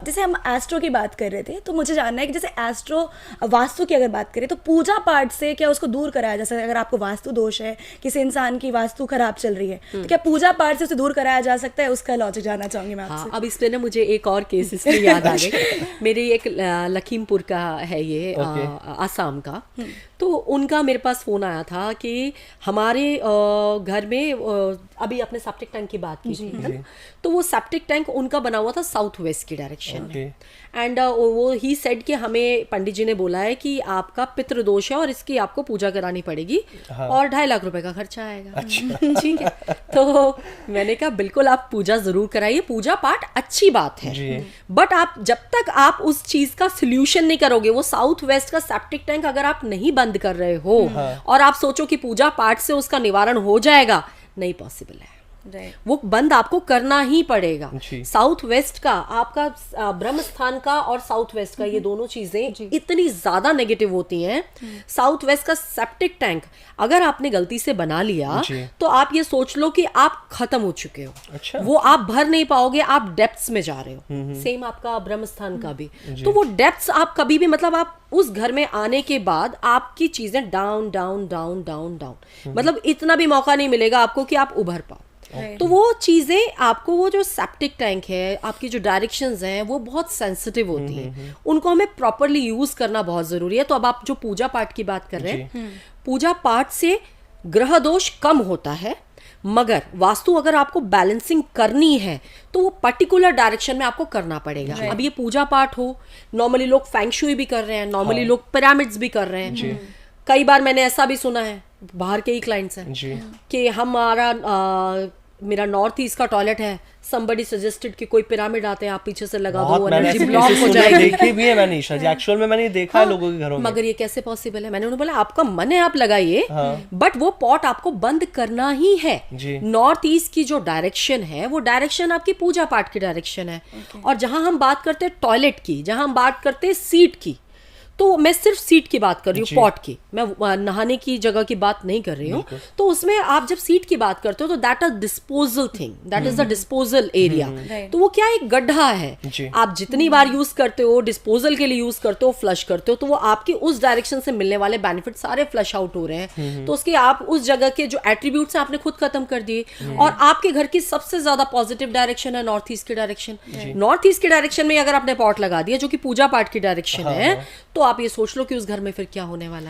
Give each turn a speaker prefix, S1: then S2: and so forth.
S1: जैसे हम एस्ट्रो की बात कर रहे थे, तो मुझे जानना है कि जैसे एस्ट्रो वास्तु की अगर बात करें तो पूजा पाठ से क्या उसको दूर कराया, जैसे अगर आपको वास्तु दोष है, किसी इंसान की वास्तु खराब चल रही है, तो क्या पूजा पाठ से उसे दूर कराया जा सकता है? उसका लॉजिक जानना चाहूंगी मैं आपसे।
S2: अब इसलिए ना मुझे एक और केस इसलिए याद आ गई। मेरी एक लखीमपुर का है ये, आसाम का। तो उनका मेरे पास फ़ोन आया था कि हमारे घर में अभी आपने सेप्टिक टैंक की बात की थी, है ना? तो वो सेप्टिक टैंक उनका बना हुआ था साउथ वेस्ट की डायरेक्शन में। एंड वो ही सेड कि हमें पंडित जी ने बोला है कि आपका पितृ दोष है और इसकी आपको पूजा करानी पड़ेगी, और 2.5 लाख रुपए का खर्चा आएगा। ठीक है, तो मैंने कहा बिल्कुल आप पूजा जरूर कराइए, पूजा पाठ अच्छी बात है, बट आप जब तक आप उस चीज का सोल्यूशन नहीं करोगे, वो साउथ वेस्ट का सेप्टिक टैंक अगर आप नहीं बंद कर रहे हो और आप सोचो कि पूजा पाठ से उसका निवारण हो जाएगा, नहीं पॉसिबल है। वो बंद आपको करना ही पड़ेगा। साउथ वेस्ट का आपका ब्रह्म स्थान का और साउथ वेस्ट का, ये दोनों चीजें इतनी ज्यादा नेगेटिव होती हैं। साउथ वेस्ट का सेप्टिक टैंक अगर आपने गलती से बना लिया तो आप ये सोच लो कि आप खत्म हो चुके हो।
S3: अच्छा।
S2: वो आप भर नहीं पाओगे, आप डेप्थ्स में जा रहे हो। सेम आपका ब्रह्म स्थान का भी। तो वो डेप्थ्स आप कभी भी, मतलब आप उस घर में आने के बाद आपकी चीजें down down down down down, मतलब इतना भी मौका नहीं मिलेगा आपको कि आप उभर पाओ। तो वो चीजें आपको, वो जो सेप्टिक टैंक है, आपकी जो डायरेक्शंस हैं, वो बहुत सेंसिटिव होती हैं, उनको हमें प्रॉपरली यूज करना बहुत जरूरी है। तो अब आप जो पूजा पाठ की बात कर रहे हैं, पूजा पाठ से ग्रह दोष कम होता है, मगर वास्तु अगर आपको बैलेंसिंग करनी है तो वो पर्टिकुलर डायरेक्शन में आपको करना पड़ेगा। अब ये पूजा पाठ हो, नॉर्मली लोग फेंग शुई भी कर रहे हैं, नॉर्मली लोग पिरामिड्स भी कर रहे हैं। कई बार मैंने ऐसा भी सुना है, बाहर के ही क्लाइंट्स हैं कि मेरा नॉर्थ ईस्ट का टॉयलेट है, somebody suggested कि कोई पिरामिड आते हैं, आप पीछे से लगा दो, एनर्जी ब्लॉक हो जाएगी।
S3: देखी भी है मैंने ईशा जी, एक्चुअल में मैंने देखा है लोगों के घरों में।
S2: मगर ये कैसे पॉसिबल है? मैंने उन्हें बोला आपका मन है आप लगाइए, बट वो पॉट आपको बंद करना ही है। नॉर्थ ईस्ट की जो डायरेक्शन है, वो डायरेक्शन आपकी पूजा पाठ की डायरेक्शन है। और जहां हम बात करते हैं टॉयलेट की, जहां हम बात करते हैं सीट की, तो मैं सिर्फ सीट की बात कर रही हूँ, पॉट की, मैं नहाने की जगह की बात नहीं कर रही हूँ। तो उसमें आप जब सीट की बात करते हो तो that is disposal thing, that is the disposal area. तो वो क्या, एक गड्ढा है, आप जितनी बार यूज करते हो, डिस्पोजल के लिए यूज करते हो, फ्लश करते हो, तो वो आपकी उस डायरेक्शन से मिलने वाले बेनिफिट सारे फ्लश आउट हो रहे हैं। तो उसके आप उस जगह के जो एट्रीब्यूट्स हैं आपने खुद खत्म कर दिए। और आपके घर की सबसे ज्यादा पॉजिटिव डायरेक्शन है नॉर्थ ईस्ट की डायरेक्शन। नॉर्थ ईस्ट की डायरेक्शन में अगर आपने पॉट लगा दिया जो कि पूजा पाठ की डायरेक्शन है, तो आप ये सोच लो कि उस घर में फिर क्या होने वाला है।